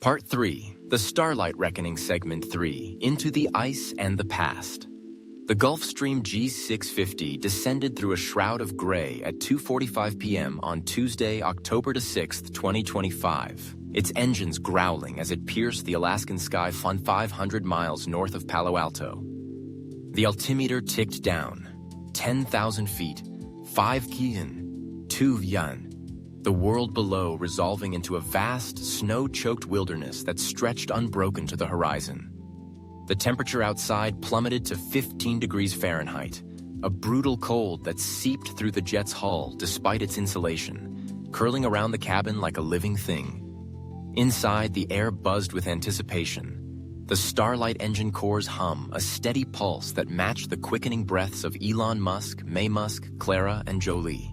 Part 3, the Starlight Reckoning Segment 3, Into the Ice and the Past. The Gulfstream G650 descended through a shroud of gray at 2:45 p.m. on Tuesday, October 6, 2025, its engines growling as it pierced the Alaskan sky 500 miles north of Palo Alto. The altimeter ticked down. 10,000 feet, 5 kien, 2 yan. The world below resolving into a vast, snow-choked wilderness that stretched unbroken to the horizon. The temperature outside plummeted to 15 degrees Fahrenheit, a brutal cold that seeped through the jet's hull despite its insulation, curling around the cabin like a living thing. Inside, the air buzzed with anticipation. The Starlight engine core's hum, a steady pulse that matched the quickening breaths of Elon Musk, May Musk, Clara, and Jolie.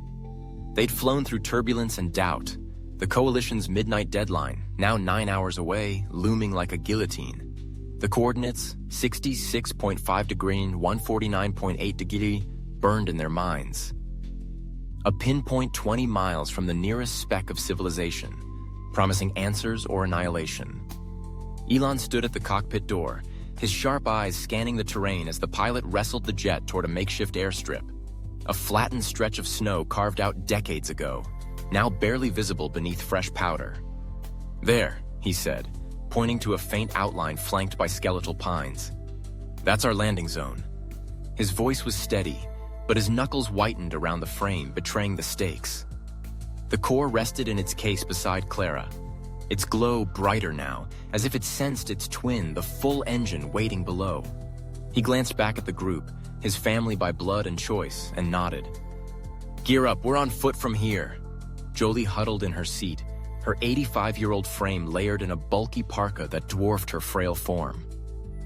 They'd flown through turbulence and doubt, the coalition's midnight deadline, now 9 hours away, looming like a guillotine. The coordinates, 66.5 degree and 149.8 degree, burned in their minds. A pinpoint 20 miles from the nearest speck of civilization, promising answers or annihilation. Elon stood at the cockpit door, his sharp eyes scanning the terrain as the pilot wrestled the jet toward a makeshift airstrip. A flattened stretch of snow carved out decades ago, now barely visible beneath fresh powder. "There," he said, pointing to a faint outline flanked by skeletal pines. "That's our landing zone." His voice was steady, but his knuckles whitened around the frame, betraying the stakes. The core rested in its case beside Clara, its glow brighter now, as if it sensed its twin, the full engine, waiting below. He glanced back at the group, his family by blood and choice, and nodded. "Gear up, we're on foot from here." Jolie huddled in her seat, her 85-year-old frame layered in a bulky parka that dwarfed her frail form.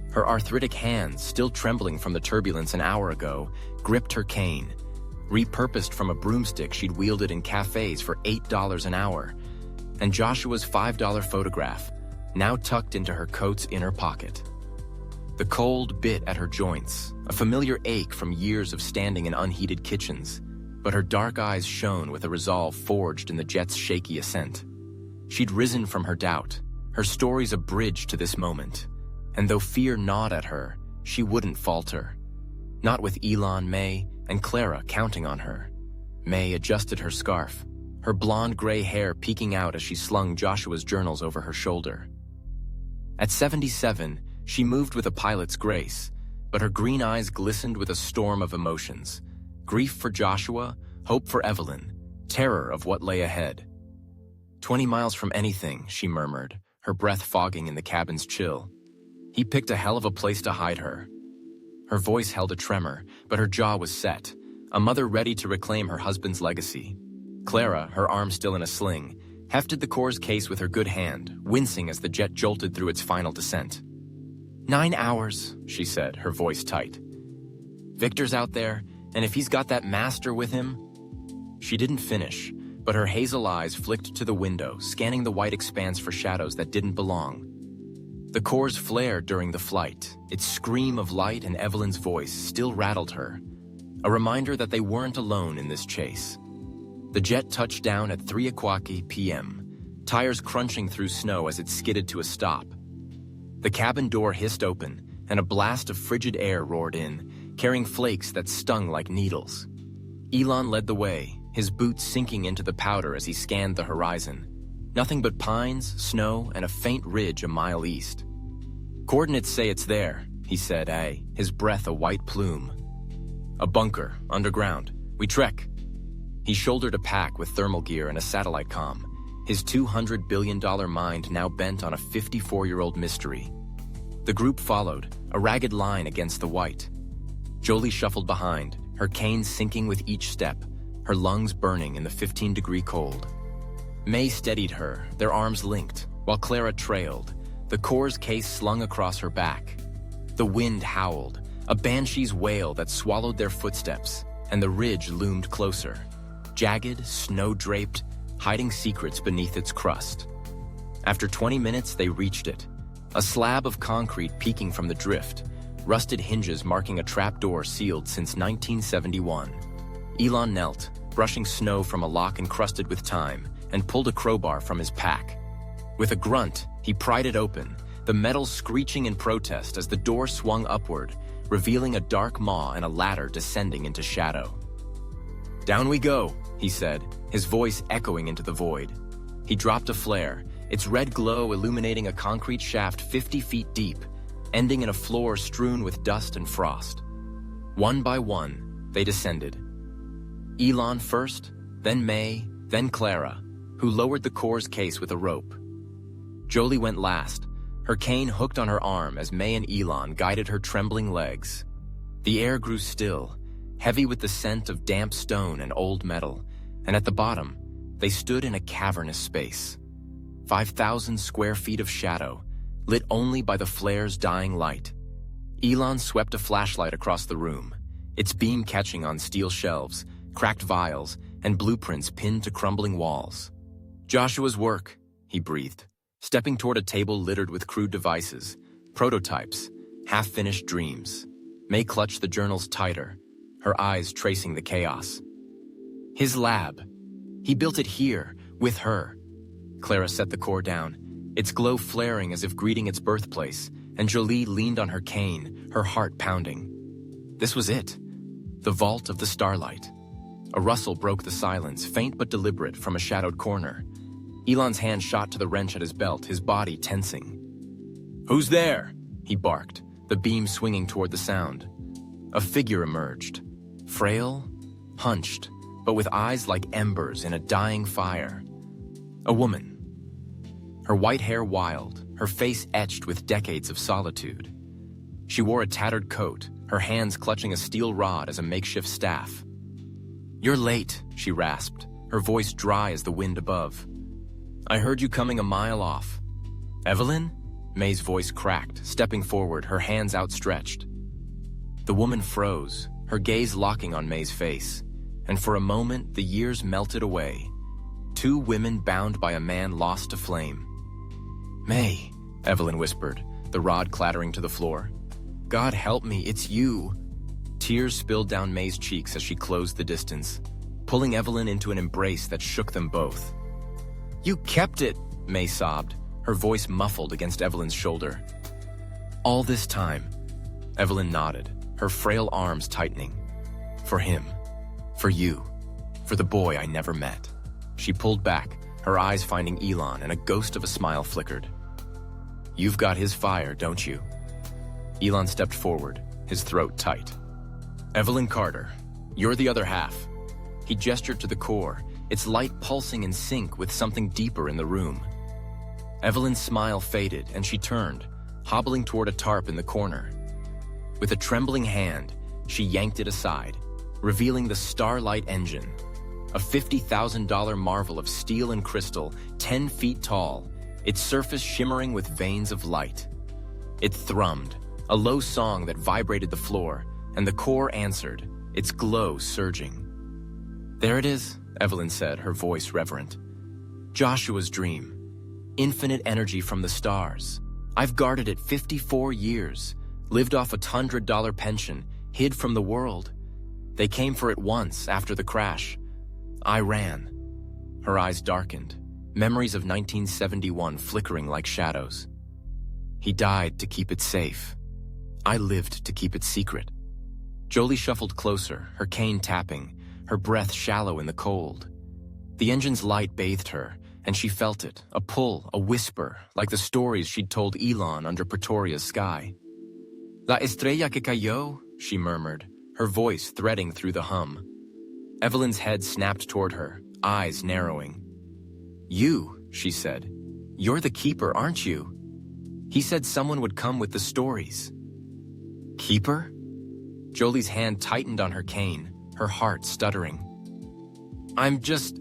Her arthritic hands, still trembling from the turbulence an hour ago, gripped her cane, repurposed from a broomstick she'd wielded in cafes for $8 an hour, and Joshua's $5 photograph, now tucked into her coat's inner pocket. The cold bit at her joints, a familiar ache from years of standing in unheated kitchens, but her dark eyes shone with a resolve forged in the jet's shaky ascent. She'd risen from her doubt, her stories a bridge to this moment, and though fear gnawed at her, she wouldn't falter. Not with Elon, May, and Clara counting on her. May adjusted her scarf, her blonde gray hair peeking out as she slung Joshua's journals over her shoulder. At 77, she moved with a pilot's grace, but her green eyes glistened with a storm of emotions. Grief for Joshua, hope for Evelyn, terror of what lay ahead. 20 miles from anything, she murmured, her breath fogging in the cabin's chill. He picked a hell of a place to hide her. Her voice held a tremor, but her jaw was set, a mother ready to reclaim her husband's legacy. Clara, her arm still in a sling, hefted the core's case with her good hand, wincing as the jet jolted through its final descent. 9 hours, she said, her voice tight. Victor's out there, and if he's got that master with him... She didn't finish, but her hazel eyes flicked to the window, scanning the white expanse for shadows that didn't belong. The cores flared during the flight, its scream of light and Evelyn's voice still rattled her, a reminder that they weren't alone in this chase. The jet touched down at 3:00 p.m., tires crunching through snow as it skidded to a stop. The cabin door hissed open, and a blast of frigid air roared in, carrying flakes that stung like needles. Elon led the way, his boots sinking into the powder as he scanned the horizon. Nothing but pines, snow, and a faint ridge a mile east. "Coordinates say it's there," he said, his breath a white plume. "A bunker, underground. We trek." He shouldered a pack with thermal gear and a satellite comm, his $200 billion mind now bent on a 54-year-old mystery. The group followed, a ragged line against the white. Jolie shuffled behind, her cane sinking with each step, her lungs burning in the 15-degree cold. May steadied her, their arms linked, while Clara trailed, the core's case slung across her back. The wind howled, a banshee's wail that swallowed their footsteps, and the ridge loomed closer, jagged, snow-draped, hiding secrets beneath its crust. After 20 minutes, they reached it, a slab of concrete peeking from the drift, rusted hinges marking a trapdoor sealed since 1971. Elon knelt, brushing snow from a lock encrusted with time, and pulled a crowbar from his pack. With a grunt, He pried it open, the metal screeching in protest as the door swung upward, revealing a dark maw and a ladder descending into shadow. "Down we go," he said, his voice echoing into the void. He dropped a flare, its red glow illuminating a concrete shaft 50 feet deep, ending in a floor strewn with dust and frost. One by one, they descended. Elon first, then May, then Clara, who lowered the core's case with a rope. Jolie went last, her cane hooked on her arm as May and Elon guided her trembling legs. The air grew still, heavy with the scent of damp stone and old metal, and at the bottom, they stood in a cavernous space. 5,000 square feet of shadow, lit only by the flare's dying light. Elon swept a flashlight across the room, its beam catching on steel shelves, cracked vials, and blueprints pinned to crumbling walls. "Joshua's work," he breathed, stepping toward a table littered with crude devices, prototypes, half-finished dreams. May clutched the journals tighter, her eyes tracing the chaos. "His lab. He built it here, with her." Clara set the core down, its glow flaring as if greeting its birthplace, and Jolie leaned on her cane, her heart pounding. This was it. The vault of the starlight. A rustle broke the silence, faint but deliberate, from a shadowed corner. Elon's hand shot to the wrench at his belt, his body tensing. "Who's there?" he barked, the beam swinging toward the sound. A figure emerged, frail, hunched, but with eyes like embers in a dying fire. A woman. Her white hair wild, her face etched with decades of solitude. She wore a tattered coat, her hands clutching a steel rod as a makeshift staff. "You're late," she rasped, her voice dry as the wind above. "I heard you coming a mile off." "Evelyn?" May's voice cracked, stepping forward, her hands outstretched. The woman froze, her gaze locking on May's face, and for a moment the years melted away. Two women bound by a man lost to flame. "May," Evelyn whispered, the rod clattering to the floor. "God help me, it's you." Tears spilled down May's cheeks as she closed the distance, pulling Evelyn into an embrace that shook them both. "You kept it," May sobbed, her voice muffled against Evelyn's shoulder. "All this time," Evelyn nodded, her frail arms tightening. "For him. For you. For the boy I never met." She pulled back, her eyes finding Elon, and a ghost of a smile flickered. "You've got his fire, don't you?" Elon stepped forward, his throat tight. "Evelyn Carter, you're the other half." He gestured to the core, its light pulsing in sync with something deeper in the room. Evelyn's smile faded, and she turned, hobbling toward a tarp in the corner. With a trembling hand, she yanked it aside, revealing the Starlight engine, a $50,000 marvel of steel and crystal, 10 feet tall, its surface shimmering with veins of light. It thrummed, a low song that vibrated the floor, and the core answered, its glow surging. "There it is," Evelyn said, her voice reverent. "Joshua's dream. Infinite energy from the stars. I've guarded it 54 years, lived off a $100 pension, hid from the world. They came for it once after the crash. I ran." Her eyes darkened, memories of 1971 flickering like shadows. "He died to keep it safe. I lived to keep it secret." Jolie shuffled closer, her cane tapping, her breath shallow in the cold. The engine's light bathed her, and she felt it, a pull, a whisper, like the stories she'd told Elon under Pretoria's sky. "La estrella que cayó," she murmured, her voice threading through the hum. Evelyn's head snapped toward her, eyes narrowing. "You," she said. "You're the keeper, aren't you? He said someone would come with the stories." "Keeper?" Jolie's hand tightened on her cane, her heart stuttering. "I'm just...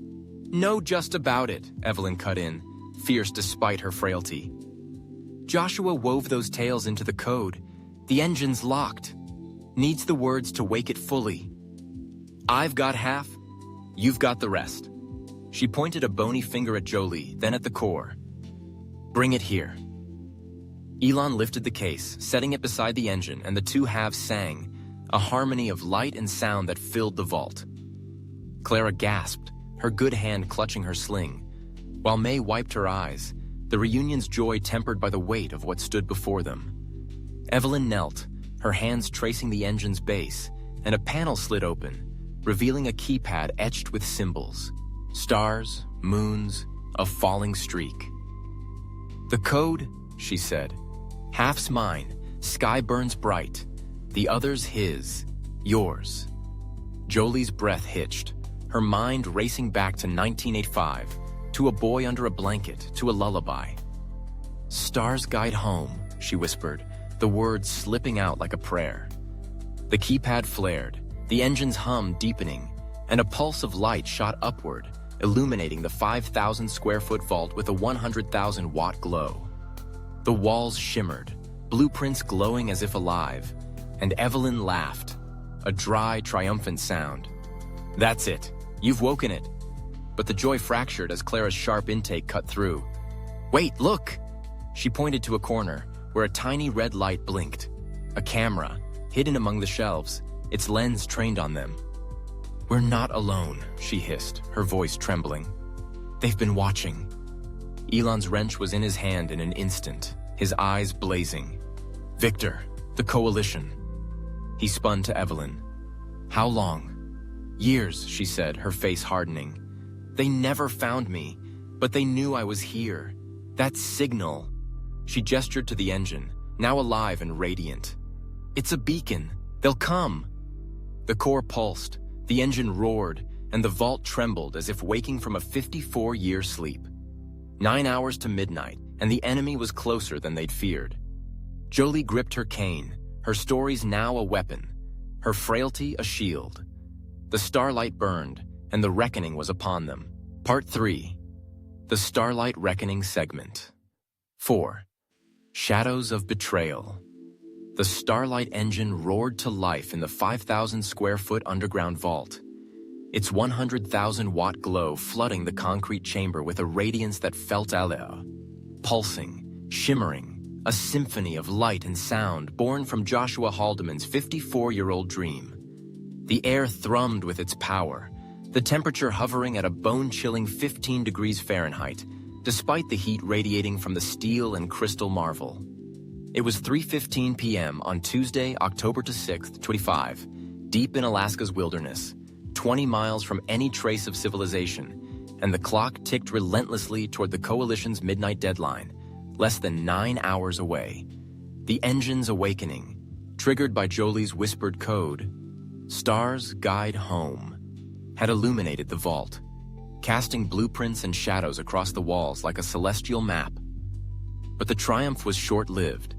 No just about it," Evelyn cut in, fierce despite her frailty. "Joshua wove those tales into the code. The engine's locked. Needs the words to wake it fully. I've got half, you've got the rest." She pointed a bony finger at Jolie, then at the core. "Bring it here." Elon lifted the case, setting it beside the engine, and the two halves sang, a harmony of light and sound that filled the vault. Clara gasped, her good hand clutching her sling, while May wiped her eyes, the reunion's joy tempered by the weight of what stood before them. Evelyn knelt, her hands tracing the engine's base, and a panel slid open, revealing a keypad etched with symbols: stars, moons, a falling streak. "The code," she said. "Half's mine, sky burns bright. The other's his, yours." Jolie's breath hitched, her mind racing back to 1985, to a boy under a blanket, to a lullaby. "Stars guide home," she whispered, the words slipping out like a prayer. The keypad flared, the engine's hum deepening, and a pulse of light shot upward, illuminating the 5,000-square-foot vault with a 100,000-watt glow. The walls shimmered, blueprints glowing as if alive, and Evelyn laughed, a dry, triumphant sound. "That's it. You've woken it." But the joy fractured as Clara's sharp intake cut through. "Wait, look!" She pointed to a corner where a tiny red light blinked. A camera, hidden among the shelves, its lens trained on them. "We're not alone," she hissed, her voice trembling. "They've been watching." Elon's wrench was in his hand in an instant, his eyes blazing. "Victor, the coalition." He spun to Evelyn. "How long?" "Years," she said, her face hardening. "They never found me, but they knew I was here. That signal." She gestured to the engine, now alive and radiant. "It's a beacon. They'll come." The core pulsed, the engine roared, and the vault trembled as if waking from a 54-year sleep. 9 hours to midnight, and the enemy was closer than they'd feared. Jolie gripped her cane, her stories now a weapon, her frailty a shield. The starlight burned, and the reckoning was upon them. Part 3. The Starlight Reckoning Segment. 4. Shadows of Betrayal. The Starlight engine roared to life in the 5,000-square-foot underground vault, its 100,000-watt glow flooding the concrete chamber with a radiance that felt alert. Pulsing, shimmering, a symphony of light and sound born from Joshua Haldeman's 54-year-old dream. The air thrummed with its power, the temperature hovering at a bone-chilling 15 degrees Fahrenheit, despite the heat radiating from the steel and crystal marvel. It was 3:15 p.m. on Tuesday, October 6th, 25, deep in Alaska's wilderness, 20 miles from any trace of civilization, and the clock ticked relentlessly toward the coalition's midnight deadline, less than 9 hours away. The engine's awakening, triggered by Jolie's whispered code, "Stars Guide Home," had illuminated the vault, casting blueprints and shadows across the walls like a celestial map. But the triumph was short-lived,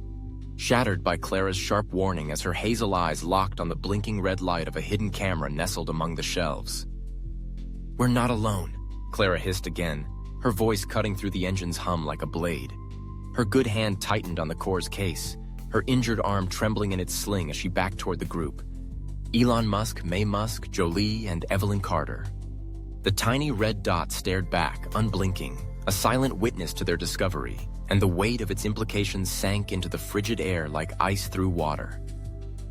shattered by Clara's sharp warning as her hazel eyes locked on the blinking red light of a hidden camera nestled among the shelves. "We're not alone," Clara hissed again, her voice cutting through the engine's hum like a blade. Her good hand tightened on the core's case, her injured arm trembling in its sling as she backed toward the group. Elon Musk, May Musk, Jolie, and Evelyn Carter. The tiny red dot stared back, unblinking, a silent witness to their discovery, and the weight of its implications sank into the frigid air like ice through water.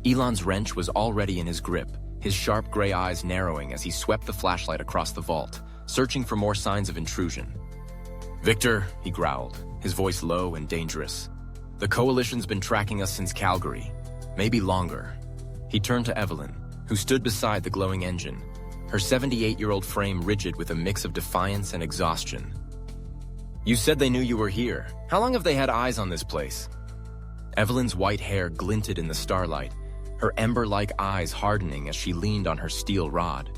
Elon's wrench was already in his grip, his sharp gray eyes narrowing as he swept the flashlight across the vault, searching for more signs of intrusion. "Victor," he growled, his voice low and dangerous. "The coalition's been tracking us since Calgary, maybe longer." He turned to Evelyn, who stood beside the glowing engine, her 78-year-old frame rigid with a mix of defiance and exhaustion. "You said they knew you were here. How long have they had eyes on this place?" Evelyn's white hair glinted in the starlight, her ember-like eyes hardening as she leaned on her steel rod.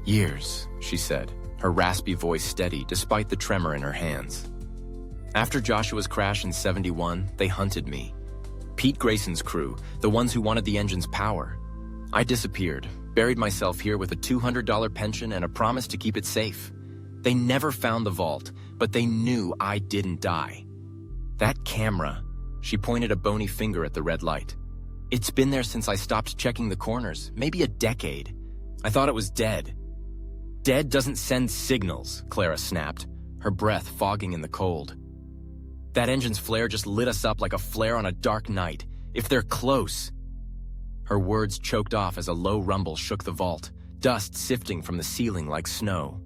"Years," she said, her raspy voice steady despite the tremor in her hands. "After Joshua's crash in 71, they hunted me. Pete Grayson's crew, the ones who wanted the engine's power. I disappeared, buried myself here with a $200 pension and a promise to keep it safe. They never found the vault, but they knew I didn't die. That camera," she pointed a bony finger at the red light. "It's been there since I stopped checking the corners, maybe a decade. I thought it was dead." "Dead doesn't send signals," Clara snapped, her breath fogging in the cold. "That engine's flare just lit us up like a flare on a dark night. If they're close..." Her words choked off as a low rumble shook the vault, dust sifting from the ceiling like snow.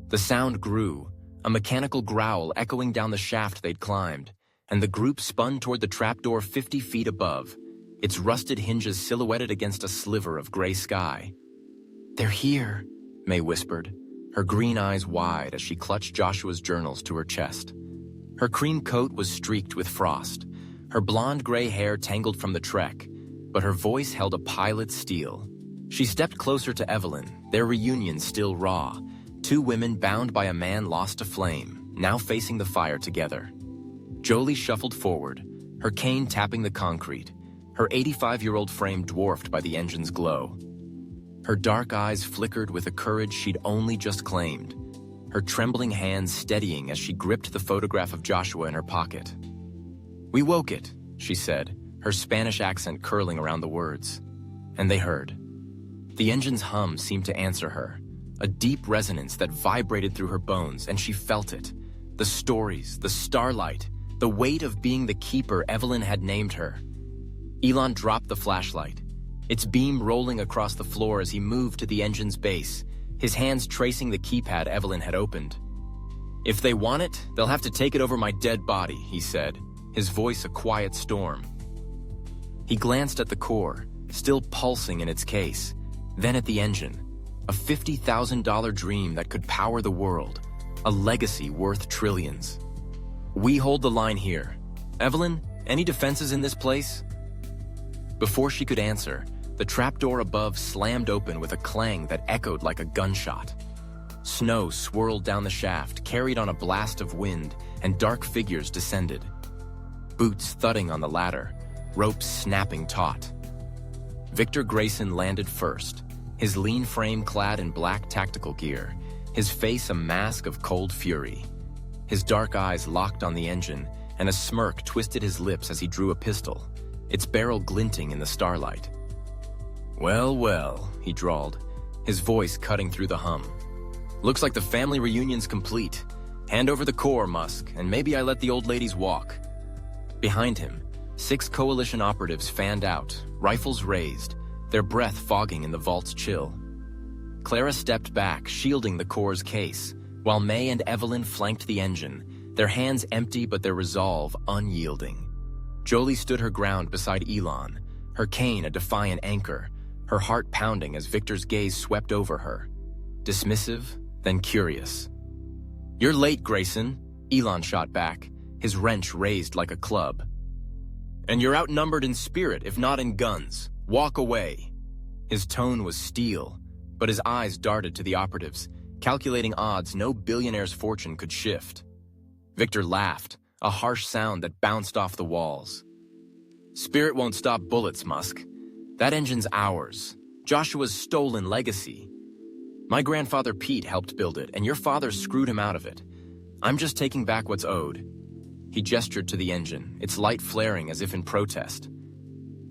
The sound grew, a mechanical growl echoing down the shaft they'd climbed, and the group spun toward the trapdoor 50 feet above, its rusted hinges silhouetted against a sliver of gray sky. "They're here," May whispered, her green eyes wide as she clutched Joshua's journals to her chest. Her cream coat was streaked with frost, her blonde gray hair tangled from the trek, but her voice held a pilot's steel. She stepped closer to Evelyn, their reunion still raw, two women bound by a man lost to flame, now facing the fire together. Jolie shuffled forward, her cane tapping the concrete, her 85-year-old frame dwarfed by the engine's glow. Her dark eyes flickered with a courage she'd only just claimed, her trembling hands steadying as she gripped the photograph of Joshua in her pocket. "We woke it," she said, her Spanish accent curling around the words. And they heard. The engine's hum seemed to answer her, a deep resonance that vibrated through her bones, and she felt it. The stories, the starlight, the weight of being the keeper Evelyn had named her. Elon dropped the flashlight, its beam rolling across the floor as he moved to the engine's base, his hands tracing the keypad Evelyn had opened. "If they want it, they'll have to take it over my dead body," he said, his voice a quiet storm. He glanced at the core, still pulsing in its case, then at the engine, a $50,000 dream that could power the world, a legacy worth trillions. "We hold the line here. Evelyn, any defenses in this place?" Before she could answer, the trapdoor above slammed open with a clang that echoed like a gunshot. Snow swirled down the shaft, carried on a blast of wind, and dark figures descended. Boots thudding on the ladder, ropes snapping taut. Victor Grayson landed first, his lean frame clad in black tactical gear, his face a mask of cold fury. His dark eyes locked on the engine, and a smirk twisted his lips as he drew a pistol, its barrel glinting in the starlight. "Well, well," he drawled, his voice cutting through the hum. "Looks like the family reunion's complete. Hand over the core, Musk, and maybe I let the old ladies walk." Behind him, 6 coalition operatives fanned out, rifles raised, their breath fogging in the vault's chill. Clara stepped back, shielding the core's case, while May and Evelyn flanked the engine, their hands empty but their resolve unyielding. Jolie stood her ground beside Elon, her cane a defiant anchor, her heart pounding as Victor's gaze swept over her. Dismissive, then curious. "You're late, Grayson," Elon shot back, his wrench raised like a club. "And you're outnumbered in spirit, if not in guns. Walk away." His tone was steel, but his eyes darted to the operatives, calculating odds no billionaire's fortune could shift. Victor laughed, a harsh sound that bounced off the walls. "Spirit won't stop bullets, Musk. That engine's ours, Joshua's stolen legacy. My grandfather Pete helped build it, and your father screwed him out of it. I'm just taking back what's owed." He gestured to the engine, its light flaring as if in protest.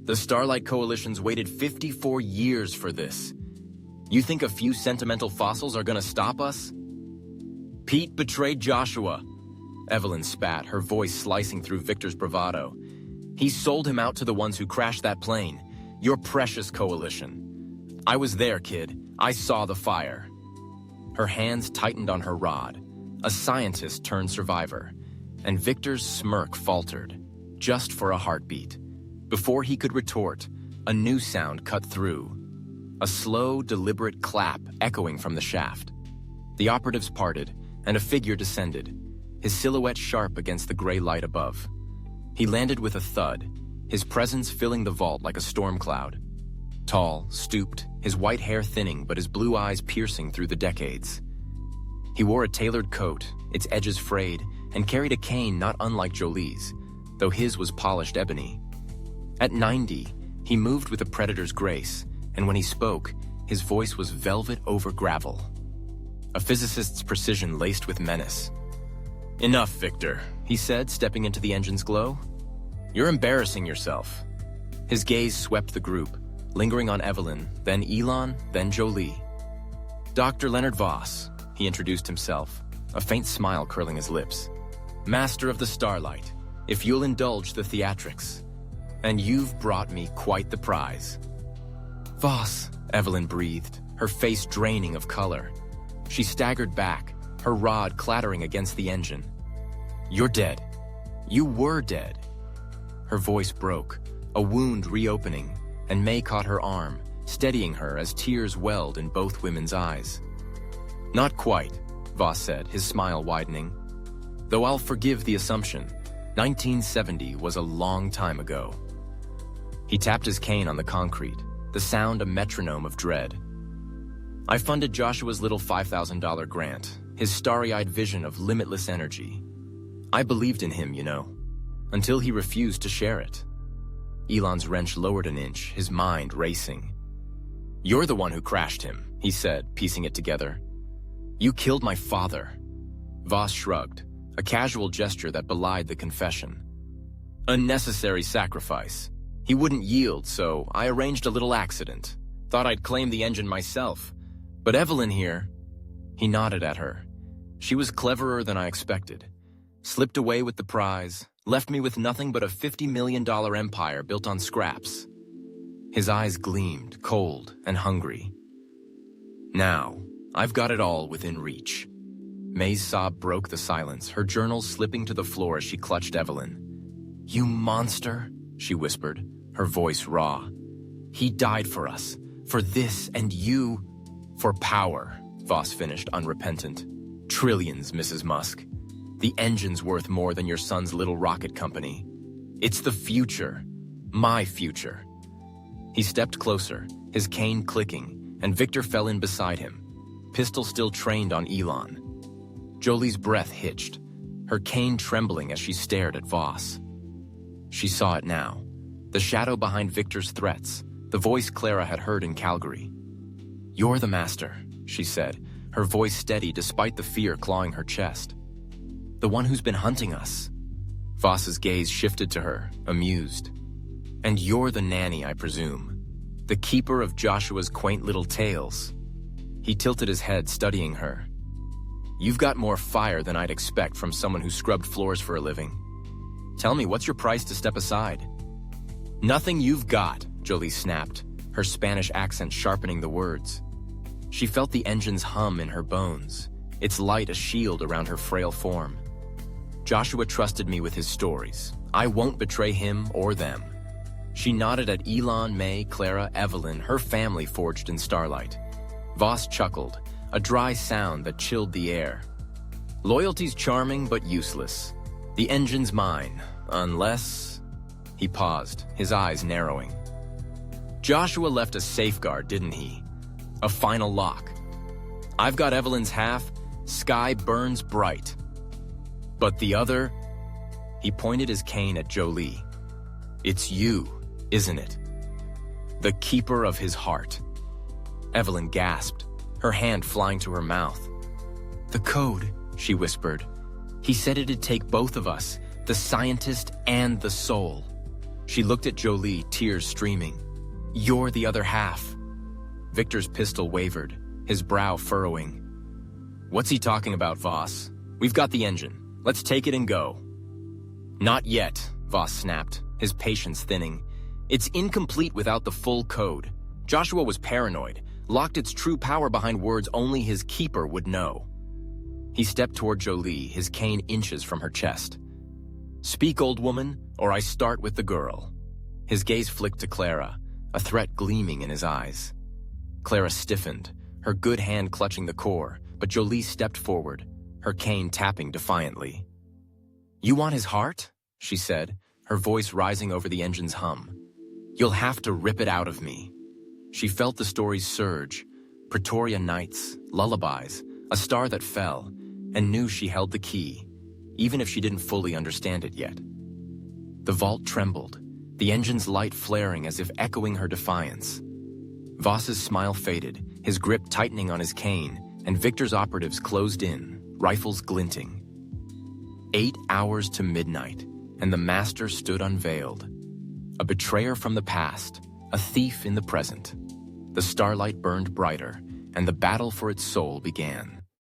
"The Starlight Coalition's waited 54 years for this. You think a few sentimental fossils are gonna stop us?" "Pete betrayed Joshua," Evelyn spat, her voice slicing through Victor's bravado. "He sold him out to the ones who crashed that plane, your precious coalition. I was there, kid. I saw the fire." Her hands tightened on her rod, a scientist turned survivor, and Victor's smirk faltered, just for a heartbeat. Before he could retort, a new sound cut through. A slow, deliberate clap echoing from the shaft. The operatives parted, and a figure descended, his silhouette sharp against the gray light above. He landed with a thud, his presence filling the vault like a storm cloud. Tall, stooped, his white hair thinning but his blue eyes piercing through the decades. He wore a tailored coat, its edges frayed, and carried a cane not unlike Jolie's, though his was polished ebony. At 90, he moved with a predator's grace, and when he spoke, his voice was velvet over gravel. A physicist's precision laced with menace. "Enough, Victor," he said, stepping into the engine's glow. "You're embarrassing yourself." His gaze swept the group, lingering on Evelyn, then Elon, then Jolie. "Dr. Leonard Voss," he introduced himself, a faint smile curling his lips. "Master of the Starlight, if you'll indulge the theatrics. And you've brought me quite the prize." "Voss," Evelyn breathed, her face draining of color. She staggered back, her rod clattering against the engine. "You're dead. You were dead." Her voice broke, a wound reopening, and May caught her arm, steadying her as tears welled in both women's eyes. "Not quite," Voss said, his smile widening. "Though I'll forgive the assumption. 1970 was a long time ago." He tapped his cane on the concrete, the sound a metronome of dread. "I funded Joshua's little $5,000 grant, his starry-eyed vision of limitless energy. I believed in him, until he refused to share it." Elon's wrench lowered an inch, his mind racing. "You're the one who crashed him," he said, piecing it together. "You killed my father." Voss shrugged, a casual gesture that belied the confession. "A necessary sacrifice. He wouldn't yield, so I arranged a little accident. Thought I'd claim the engine myself. But Evelyn here..." He nodded at her. "She was cleverer than I expected. Slipped away with the prize, left me with nothing but a $50 million empire built on scraps." His eyes gleamed, cold and hungry. "Now, I've got it all within reach." May's sob broke the silence, her journal slipping to the floor as she clutched Evelyn. "You monster," she whispered, her voice raw. "He died for us, for this, and you..." "For power," Voss finished, unrepentant. "Trillions, Mrs. Musk. The engine's worth more than your son's little rocket company. It's the future. My future." He stepped closer, his cane clicking, and Victor fell in beside him, pistol still trained on Elon. Jolie's breath hitched, her cane trembling as she stared at Voss. She saw it now, the shadow behind Victor's threats, the voice Clara had heard in Calgary. "You're the master," she said, her voice steady despite the fear clawing her chest. "The one who's been hunting us." Voss's gaze shifted to her, amused. "And you're the nanny, I presume. The keeper of Joshua's quaint little tales." He tilted his head, studying her. "You've got more fire than I'd expect from someone who scrubbed floors for a living. Tell me, what's your price to step aside?" "Nothing you've got," Jolie snapped, her Spanish accent sharpening the words. She felt the engine's hum in her bones, its light a shield around her frail form. "Joshua trusted me with his stories. I won't betray him or them." She nodded at Elon, May, Clara, Evelyn, her family forged in starlight. Voss chuckled, a dry sound that chilled the air. "Loyalty's charming but useless. The engine's mine, unless..." He paused, his eyes narrowing. "Joshua left a safeguard, didn't he? A final lock. I've got Evelyn's half, sky burns bright. But the other..." He pointed his cane at Jolie. "It's you, isn't it? The keeper of his heart." Evelyn gasped, her hand flying to her mouth. "The code," she whispered. "He said it'd take both of us, the scientist and the soul." She looked at Jolie, tears streaming. "You're the other half." Victor's pistol wavered, his brow furrowing. "What's he talking about, Voss? We've got the engine. Let's take it and go." "Not yet," Voss snapped, his patience thinning. "It's incomplete without the full code. Joshua was paranoid, locked its true power behind words only his keeper would know." He stepped toward Jolie, his cane inches from her chest. "Speak, old woman, or I start with the girl." His gaze flicked to Clara, a threat gleaming in his eyes. Clara stiffened, her good hand clutching the core, but Jolie stepped forward, her cane tapping defiantly. "You want his heart?" she said, her voice rising over the engine's hum. "You'll have to rip it out of me." She felt the stories surge, Pretoria nights, lullabies, a star that fell, and knew she held the key, even if she didn't fully understand it yet. The vault trembled, the engine's light flaring as if echoing her defiance. Voss's smile faded, his grip tightening on his cane, and Victor's operatives closed in, rifles glinting. 8 hours to midnight, and the master stood unveiled. A betrayer from the past, a thief in the present. The starlight burned brighter, and the battle for its soul began.